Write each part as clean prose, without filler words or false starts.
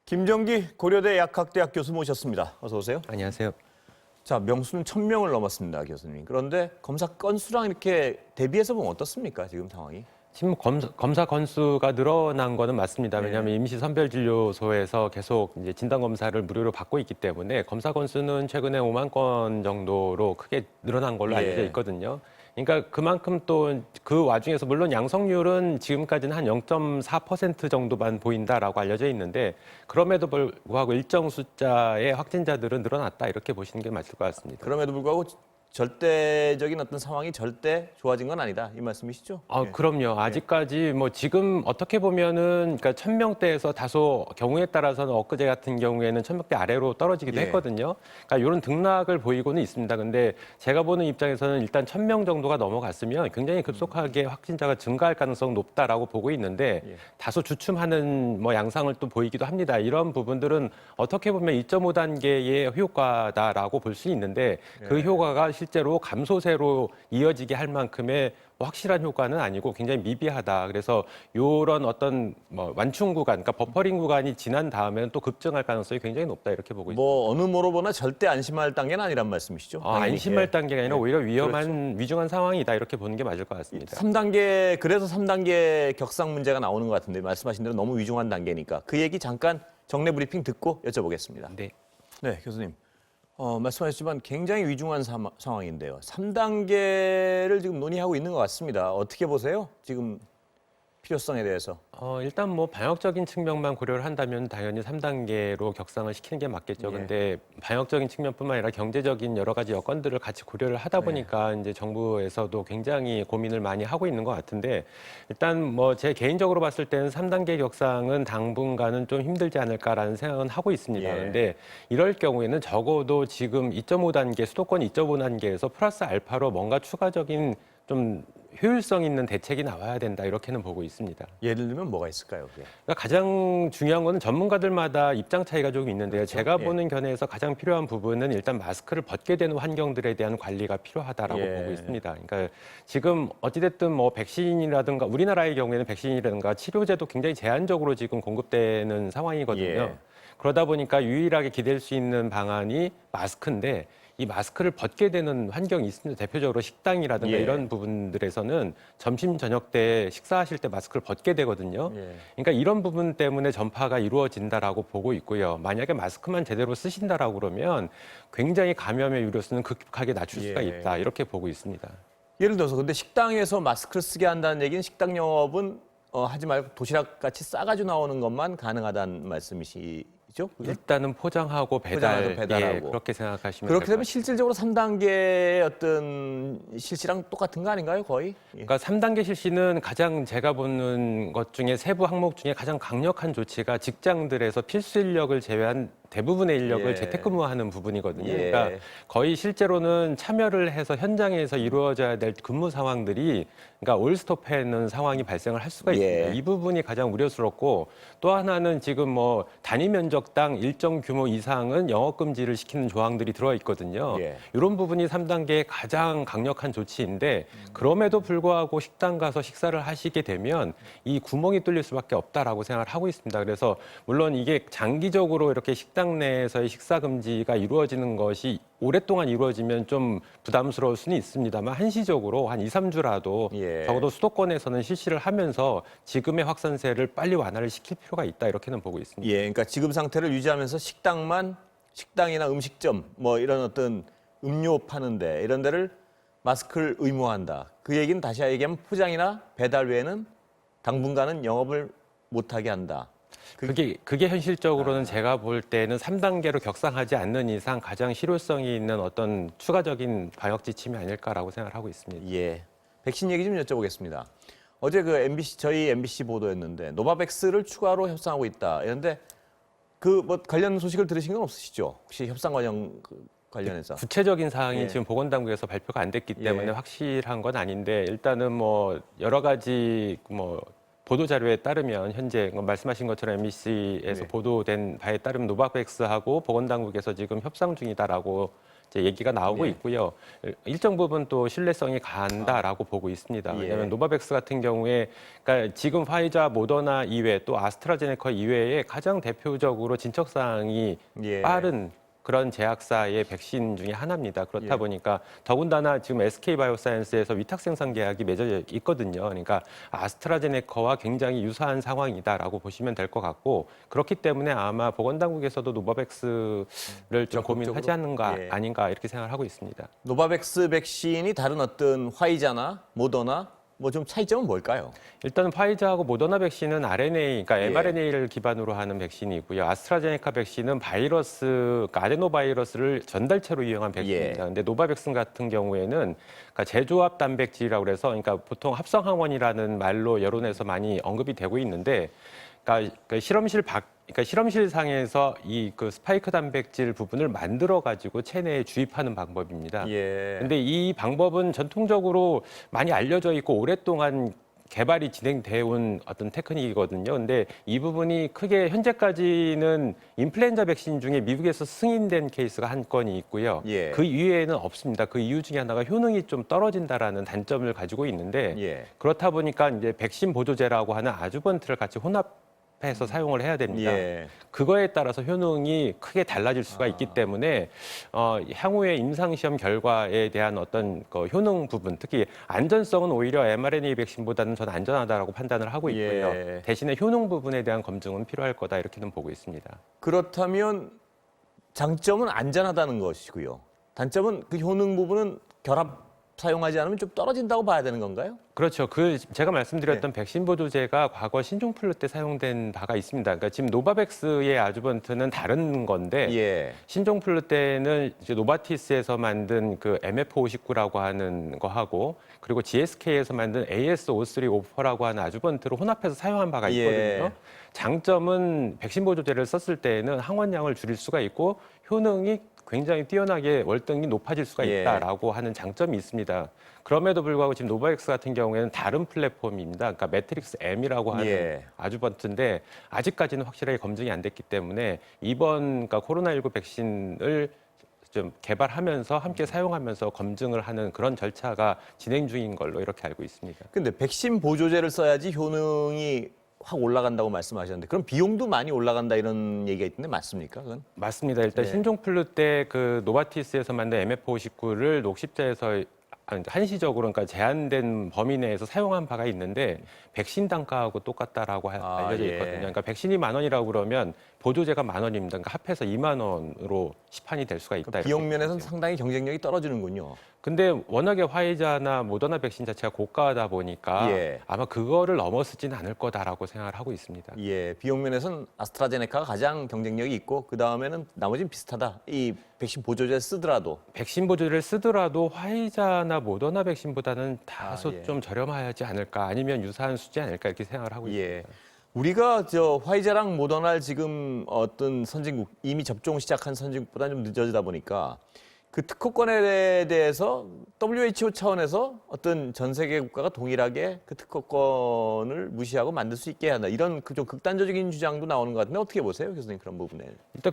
김정기 고려대 약학대학 교수 모셨습니다. 어서 오세요. 안녕하세요. 자, 명수는 1,000명을 넘었습니다, 교수님. 그런데 검사 건수랑 이렇게 대비해서 보면 어떻습니까, 지금 상황이? 지금 검사 건수가 늘어난 거는 맞습니다. 왜냐하면 임시선별진료소에서 계속 이제 진단 검사를 무료로 받고 있기 때문에 검사 건수는 최근에 5만 건 정도로 크게 늘어난 걸로 알려져 있거든요. 그러니까 그만큼 또 그 와중에서 물론 양성률은 지금까지는 한 0.4% 정도만 보인다라고 알려져 있는데 그럼에도 불구하고 일정 숫자의 확진자들은 늘어났다 이렇게 보시는 게 맞을 것 같습니다. 그럼에도 불구하고 절대적인 어떤 상황이 절대 좋아진 건 아니다, 이 말씀이시죠? 그럼요. 아직까지 뭐 지금 어떻게 보면은 그러니까 1,000명대에서 다소 경우에 따라서는 엊그제 같은 경우에는 1,000명대 아래로 떨어지기도 했거든요. 그러니까 이런 등락을 보이고는 있습니다. 근데 제가 보는 입장에서는 일단 1,000명 정도가 넘어갔으면 굉장히 급속하게 확진자가 증가할 가능성 높다라고 보고 있는데 다소 주춤하는 뭐 양상을 또 보이기도 합니다. 이런 부분들은 어떻게 보면 2.5단계의 효과다라고 볼 수 있는데 그 효과가 실제로 감소세로 이어지게 할 만큼의 확실한 효과는 아니고 굉장히 미비하다. 그래서 이런 어떤 뭐 완충 구간, 그러니까 버퍼링 구간이 지난 다음에는 또 급증할 가능성이 굉장히 높다 이렇게 보고 있습니다. 뭐 어느 뭐로 보나 절대 안심할 단계는 아니란 말씀이시죠? 당연히. 안심할 단계가 아니라 오히려 위험한 위중한 상황이다 이렇게 보는 게 맞을 것 같습니다. 3단계, 그래서 3단계 격상 문제가 나오는 것 같은데 말씀하신 대로 너무 위중한 단계니까 그 얘기 잠깐 정례 브리핑 듣고 여쭤보겠습니다. 네. 네, 교수님. 말씀하셨지만 굉장히 위중한 상황인데요. 3단계를 지금 논의하고 있는 것 같습니다. 어떻게 보세요? 지금 필요성에 대해서. 일단 뭐 방역적인 측면만 고려를 한다면 당연히 3단계로 격상을 시키는 게 맞겠죠. 근데 방역적인 측면뿐만 아니라 경제적인 여러 가지 여건들을 같이 고려를 하다 보니까 이제 정부에서도 굉장히 고민을 많이 하고 있는 것 같은데 일단 뭐 제 개인적으로 봤을 때는 3단계 격상은 당분간은 좀 힘들지 않을까라는 생각은 하고 있습니다. 근데 이럴 경우에는 적어도 지금 2.5단계 수도권 2.5단계에서 플러스 알파로 뭔가 추가적인 좀 효율성 있는 대책이 나와야 된다 이렇게는 보고 있습니다. 예를 들면 뭐가 있을까요? 그게? 그러니까 가장 중요한 거는 전문가들마다 입장 차이가 조금 있는데요. 그렇죠. 제가 보는 견해에서 가장 필요한 부분은 일단 마스크를 벗게 되는 환경들에 대한 관리가 필요하다라고 보고 있습니다. 그러니까 지금 어찌됐든 뭐 백신이라든가 우리나라의 경우에는 백신이라든가 치료제도 굉장히 제한적으로 지금 공급되는 상황이거든요. 그러다 보니까 유일하게 기댈 수 있는 방안이 마스크인데 이 마스크를 벗게 되는 환경이 있습니다. 대표적으로 식당이라든가 이런 부분들에서는 점심 저녁 때 식사하실 때 마스크를 벗게 되거든요. 그러니까 이런 부분 때문에 전파가 이루어진다라고 보고 있고요. 만약에 마스크만 제대로 쓰신다라고 그러면 굉장히 감염의 우려수는 급격하게 낮출 수가 있다. 이렇게 보고 있습니다. 예를 들어서 근데 식당에서 마스크를 쓰게 한다는 얘기는 식당 영업은 하지 말고 도시락 같이 싸가지고 나오는 것만 가능하다는 말씀이시죠? 그게? 일단은 포장하고 배달하고. 그렇게 생각하시면 그렇게 될것 되면 같습니다. 실질적으로 3단계의 어떤 실시랑 똑같은 거 아닌가요, 거의? 그러니까 3단계 실시는 가장 제가 보는 것 중에 세부 항목 중에 가장 강력한 조치가 직장들에서 필수 인력을 제외한 대부분의 인력을 재택근무하는 부분이거든요. 그러니까 거의 실제로는 참여를 해서 현장에서 이루어져야 될 근무 상황들이 그러니까 올스톱하는 상황이 발생을 할 수가 있습니다. 이 부분이 가장 우려스럽고 또 하나는 지금 뭐 단위 면적당 일정 규모 이상은 영업 금지를 시키는 조항들이 들어 있거든요. 이런 부분이 3단계의 가장 강력한 조치인데 그럼에도 불구하고 식당 가서 식사를 하시게 되면 이 구멍이 뚫릴 수밖에 없다라고 생각을 하고 있습니다. 그래서 물론 이게 장기적으로 이렇게 식당 내에서의 식사 금지가 이루어지는 것이 오랫동안 이루어지면 좀 부담스러울 수는 있습니다만 한시적으로 한 2, 3주라도 적어도 수도권에서는 실시를 하면서 지금의 확산세를 빨리 완화를 시킬 필요가 있다 이렇게는 보고 있습니다. 그러니까 지금 상태를 유지하면서 식당이나 음식점 뭐 이런 어떤 음료 파는데 이런 데를 마스크를 의무화한다. 그 얘기는 다시 얘기하면 포장이나 배달 외에는 당분간은 영업을 못하게 한다. 그게 현실적으로는 제가 볼 때는 3단계로 격상하지 않는 이상 가장 실효성이 있는 어떤 추가적인 방역 지침이 아닐까라고 생각을 하고 있습니다. 백신 얘기 좀 여쭤보겠습니다. 어제 저희 MBC 보도였는데 노바백스를 추가로 협상하고 있다. 이런데 그 뭐 관련 소식을 들으신 건 없으시죠? 혹시 협상 과정 관련해서? 구체적인 사항이 지금 보건당국에서 발표가 안 됐기 때문에 확실한 건 아닌데 일단은 뭐 여러 가지 뭐 보도 자료에 따르면 현재 말씀하신 것처럼 MBC에서 보도된 바에 따르면 노바백스하고 보건당국에서 지금 협상 중이다라고 이제 얘기가 나오고 예. 있고요. 일정 부분 또 신뢰성이 간다라고 보고 있습니다. 예. 왜냐하면 노바백스 같은 경우에 그러니까 지금 화이자, 모더나 이외 또 아스트라제네카 이외에 가장 대표적으로 진척사항이 예. 빠른 그런 제약사의 백신 중에 하나입니다. 그렇다 예. 보니까 더군다나 지금 SK바이오사이언스에서 위탁 생산 계약이 맺어져 있거든요. 그러니까 아스트라제네카와 굉장히 유사한 상황이다라고 보시면 될 것 같고 그렇기 때문에 아마 보건당국에서도 노바백스를 좀 고민하지 않는가 예. 아닌가 이렇게 생각을 하고 있습니다. 노바백스 백신이 다른 어떤 화이자나 모더나 뭐 좀 차이점은 뭘까요? 일단 파이자하고 모더나 백신은 RNA, 그러니까 예. mRNA를 기반으로 하는 백신이고요. 아스트라제네카 백신은 바이러스, 그러니까 아데노바이러스를 전달체로 이용한 백신입니다. 예. 근데 노바백신 같은 경우에는 그러니까 제조합 단백질이라고 그래서 그러니까 보통 합성 항원이라는 말로 여론에서 많이 언급이 되고 있는데 그러니까 그러니까 실험실상에서 이 그 스파이크 단백질 부분을 만들어 가지고 체내에 주입하는 방법입니다. 예. 근데 이 방법은 전통적으로 많이 알려져 있고 오랫동안 개발이 진행돼 온 어떤 테크닉이거든요. 근데 이 부분이 크게 현재까지는 인플루엔자 백신 중에 미국에서 승인된 케이스가 한 건이 있고요. 예. 그 이외에는 없습니다. 그 이유 중에 하나가 효능이 좀 떨어진다라는 단점을 가지고 있는데 예. 그렇다 보니까 이제 백신 보조제라고 하는 아주번트를 같이 혼합해서 사용을 해야 됩니다. 예. 그거에 따라서 효능이 크게 달라질 수가 있기 때문에 향후의 임상시험 결과에 대한 어떤 그 효능 부분, 특히 안전성은 오히려 mRNA 백신보다는 전 안전하다라고 판단을 하고 있고요. 예. 대신에 효능 부분에 대한 검증은 필요할 거다 이렇게는 보고 있습니다. 그렇다면 장점은 안전하다는 것이고요. 단점은 그 효능 부분은 결합 사용하지 않으면 좀 떨어진다고 봐야 되는 건가요? 그렇죠. 제가 말씀드렸던 백신 보조제가 과거 신종플루 때 사용된 바가 있습니다. 그러니까 지금 노바백스의 아주번트는 다른 건데 예. 신종플루 때는 이제 노바티스에서 만든 그 MF59라고 하는 거 하고 그리고 GSK에서 만든 AS535라고 하는 아주번트를 혼합해서 사용한 바가 있거든요. 예. 장점은 백신 보조제를 썼을 때에는 항원량을 줄일 수가 있고 효능이 굉장히 뛰어나게 월등히 높아질 수가 예. 있다라고 하는 장점이 있습니다. 그럼에도 불구하고 지금 노바백스 같은 경우에는 다른 플랫폼입니다. 그러니까 매트릭스 M이라고 하는 예. 아주번트인데 아직까지는 확실하게 검증이 안 됐기 때문에 이번 그러니까 코로나19 백신을 좀 개발하면서 함께 사용하면서 검증을 하는 그런 절차가 진행 중인 걸로 이렇게 알고 있습니다. 근데 백신 보조제를 써야지 효능이 확 올라간다고 말씀하셨는데 그럼 비용도 많이 올라간다 이런 얘기가 있던데 맞습니까? 그건? 맞습니다. 일단 네. 신종플루 때 그 노바티스에서 만든 MF59를 녹십자에서 한시적으로 그러니까 제한된 범위 내에서 사용한 바가 있는데 백신 단가하고 똑같다라고 알려져 예. 있거든요. 그러니까 백신이 10,000원이라고 그러면 보조제가 10,000원입니다. 그러니까 합해서 20,000원으로 시판이 될 수가 있다. 이렇게 비용 면에서는 보죠. 상당히 경쟁력이 떨어지는군요. 근데 워낙에 화이자나 모더나 백신 자체가 고가다 보니까 예. 아마 그거를 넘어서지는 않을 거다라고 생각을 하고 있습니다. 예, 비용 면에서는 아스트라제네카가 가장 경쟁력이 있고 그 다음에는 나머지는 비슷하다. 이 백신 보조제 쓰더라도 백신 보조제를 쓰더라도 화이자나 모더나 백신보다는 다소 예. 좀 저렴하지 않을까 아니면 유사한 수지 않을까 이렇게 생각을 하고 예. 있습니다. 우리가 저 화이자랑 모더나 지금 어떤 선진국 이미 접종 시작한 선진국보다 좀 늦어지다 보니까 그 특허권에 대해서 WHO 차원에서 어떤 전 세계 국가가 동일하게 그 특허권을 무시하고 만들 수 있게 한다. 이런 그 좀 극단적인 주장도 나오는 것 같은데 어떻게 보세요, 교수님 그런 부분에? 일단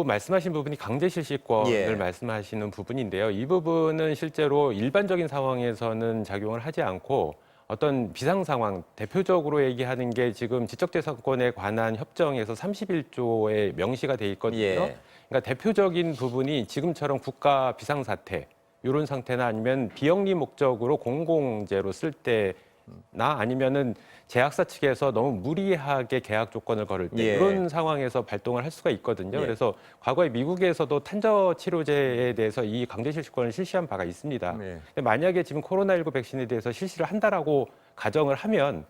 말씀하신 부분이 강제 실시권을 예. 말씀하시는 부분인데요. 이 부분은 실제로 일반적인 상황에서는 작용을 하지 않고 어떤 비상 상황, 대표적으로 얘기하는 게 지금 지적재산권에 관한 협정에서 31조에 명시가 돼 있거든요. 예. 그러니까 대표적인 부분이 지금처럼 국가 비상사태, 이런 상태나 아니면 비영리 목적으로 공공재로 쓸 때나 아니면은 제약사 측에서 너무 무리하게 계약 조건을 걸을 때 예. 이런 상황에서 발동을 할 수가 있거든요. 예. 그래서 과거에 미국에서도 탄저 치료제에 대해서 이 강제 실시권을 실시한 바가 있습니다. 네. 근데 만약에 지금 코로나19 백신에 대해서 실시를 한다라고 가정을 하면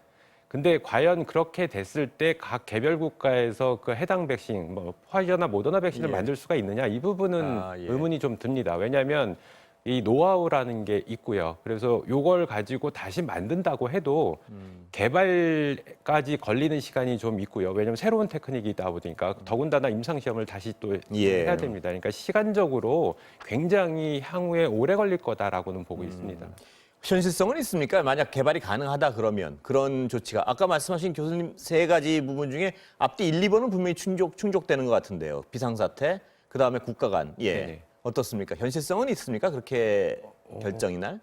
근데 과연 그렇게 됐을 때 각 개별 국가에서 그 해당 백신, 뭐 화이자나 모더나 백신을 예. 만들 수가 있느냐 이 부분은 예. 의문이 좀 듭니다. 왜냐하면 이 노하우라는 게 있고요. 그래서 요걸 가지고 다시 만든다고 해도 개발까지 걸리는 시간이 좀 있고요. 왜냐하면 새로운 테크닉이다 보니까 더군다나 임상시험을 다시 또 예. 해야 됩니다. 그러니까 시간적으로 굉장히 향후에 오래 걸릴 거다라고는 보고 있습니다. 현실성은 있습니까? 만약 개발이 가능하다 그러면 그런 조치가 아까 말씀하신 교수님 세 가지 부분 중에 앞뒤 1, 2번은 분명히 충족되는 것 같은데요. 비상사태, 그 다음에 국가 간, 예, 네네. 어떻습니까? 현실성은 있습니까? 그렇게 결정이 날?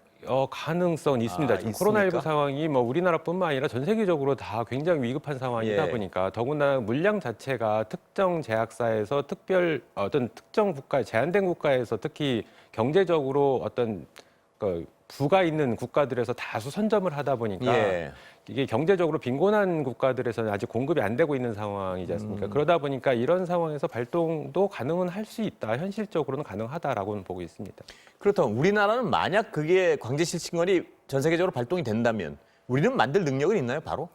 가능성은 있습니다. 지금 코로나19 있습니까? 상황이 뭐 우리나라뿐만 아니라 전 세계적으로 다 굉장히 위급한 상황이다 예. 보니까 더구나 물량 자체가 특정 제약사에서 어떤 특정 국가, 제한된 국가에서 특히 경제적으로 어떤 부가 있는 국가들에서 다수 선점을 하다 보니까 예. 이게 경제적으로 빈곤한 국가들에서는 아직 공급이 안 되고 있는 상황이지 않습니까? 그러다 보니까 이런 상황에서 발동도 가능은 할 수 있다. 현실적으로는 가능하다라고는 보고 있습니다. 그렇다면 우리나라는 만약 그게 광재 실신권이 전 세계적으로 발동이 된다면 우리는 만들 능력은 있나요, 바로?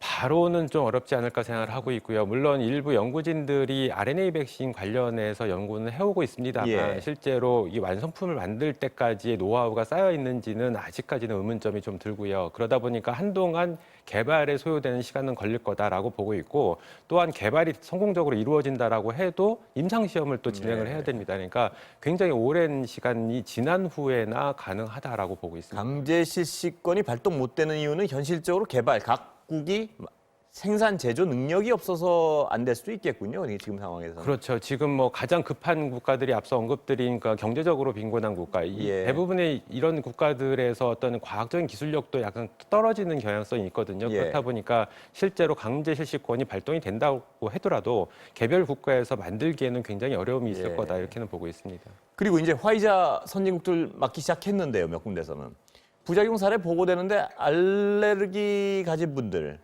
바로는 좀 어렵지 않을까 생각을 하고 있고요. 물론 일부 연구진들이 RNA 백신 관련해서 연구는 해오고 있습니다만 예. 실제로 이 완성품을 만들 때까지의 노하우가 쌓여 있는지는 아직까지는 의문점이 좀 들고요. 그러다 보니까 한동안 개발에 소요되는 시간은 걸릴 거다라고 보고 있고 또한 개발이 성공적으로 이루어진다라고 해도 임상 시험을 또 진행을 해야 됩니다. 그러니까 굉장히 오랜 시간이 지난 후에나 가능하다라고 보고 있습니다. 강제 실시권이 발동 못 되는 이유는 현실적으로 개발, 각국이 생산 제조 능력이 없어서 안 될 수도 있겠군요. 지금 상황에서. 그렇죠. 지금 뭐 가장 급한 국가들이 앞서 언급드린 그 경제적으로 빈곤한 국가, 이 예. 대부분의 이런 국가들에서 어떤 과학적인 기술력도 약간 떨어지는 경향성이 있거든요. 예. 그렇다 보니까 실제로 강제 실시권이 발동이 된다고 하더라도 개별 국가에서 만들기에는 굉장히 어려움이 있을 예. 거다 이렇게는 보고 있습니다. 그리고 이제 화이자 선진국들 맞기 시작했는데요, 몇 군데서는. 부작용 사례 보고되는데 알레르기 가진 분들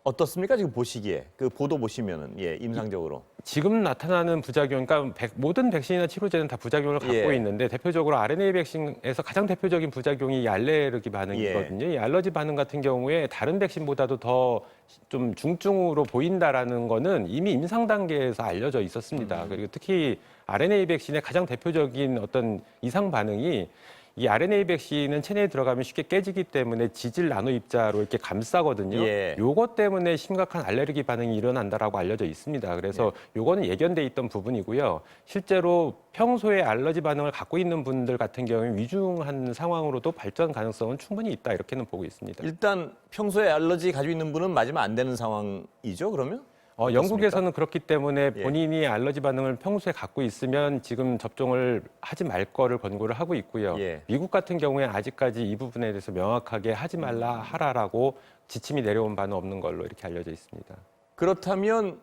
어떻습니까? 지금 보시기에 그 보도 보시면은 임상적으로. 지금 나타나는 부작용, 그러니까 모든 백신이나 치료제는 다 부작용을 갖고 예. 있는데 대표적으로 RNA 백신에서 가장 대표적인 부작용이 이 알레르기 반응이거든요. 이 알러지 반응 같은 경우에 다른 백신보다도 더 좀 중증으로 보인다라는 거는 이미 임상 단계에서 알려져 있었습니다. 그리고 특히 RNA 백신의 가장 대표적인 어떤 이상 반응이 이 RNA 백신은 체내에 들어가면 쉽게 깨지기 때문에 지질 나노 입자로 이렇게 감싸거든요. 예. 요것 때문에 심각한 알레르기 반응이 일어난다라고 알려져 있습니다. 그래서 요거는 예견돼 있던 부분이고요. 실제로 평소에 알러지 반응을 갖고 있는 분들 같은 경우에 위중한 상황으로도 발전 가능성은 충분히 있다 이렇게는 보고 있습니다. 일단 평소에 알러지 가지고 있는 분은 맞으면 안 되는 상황이죠, 그러면? 영국에서는 그렇기 때문에 예. 본인이 알러지 반응을 평소에 갖고 있으면 지금 접종을 하지 말 거를 권고를 하고 있고요. 예. 미국 같은 경우에 아직까지 이 부분에 대해서 명확하게 하지 말라 하라라고 지침이 내려온 바는 없는 걸로 이렇게 알려져 있습니다. 그렇다면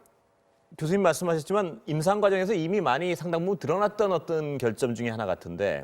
교수님 말씀하셨지만 임상 과정에서 이미 많이 상당 부분 드러났던 어떤 결점 중에 하나 같은데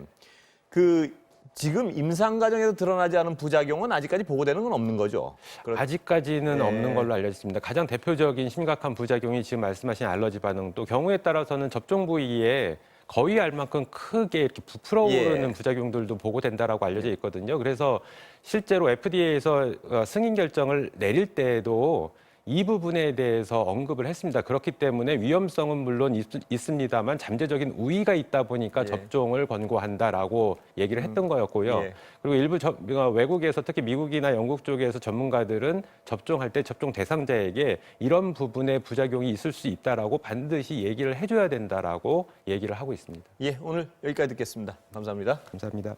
지금 임상 과정에서 드러나지 않은 부작용은 아직까지 보고되는 건 없는 거죠? 아직까지는 예. 없는 걸로 알려졌습니다. 가장 대표적인 심각한 부작용이 지금 말씀하신 알러지 반응, 또 경우에 따라서는 접종 부위에 거의 알만큼 크게 이렇게 부풀어 오르는 예. 부작용들도 보고된다라고 알려져 있거든요. 그래서 실제로 FDA에서 승인 결정을 내릴 때에도 이 부분에 대해서 언급을 했습니다. 그렇기 때문에 위험성은 물론 있습니다만 잠재적인 우위가 있다 보니까 예. 접종을 권고한다라고 얘기를 했던 거였고요. 예. 그리고 일부 외국에서 특히 미국이나 영국 쪽에서 전문가들은 접종할 때 접종 대상자에게 이런 부분에 부작용이 있을 수 있다라고 반드시 얘기를 해줘야 된다라고 얘기를 하고 있습니다. 예, 오늘 여기까지 듣겠습니다. 감사합니다. 감사합니다.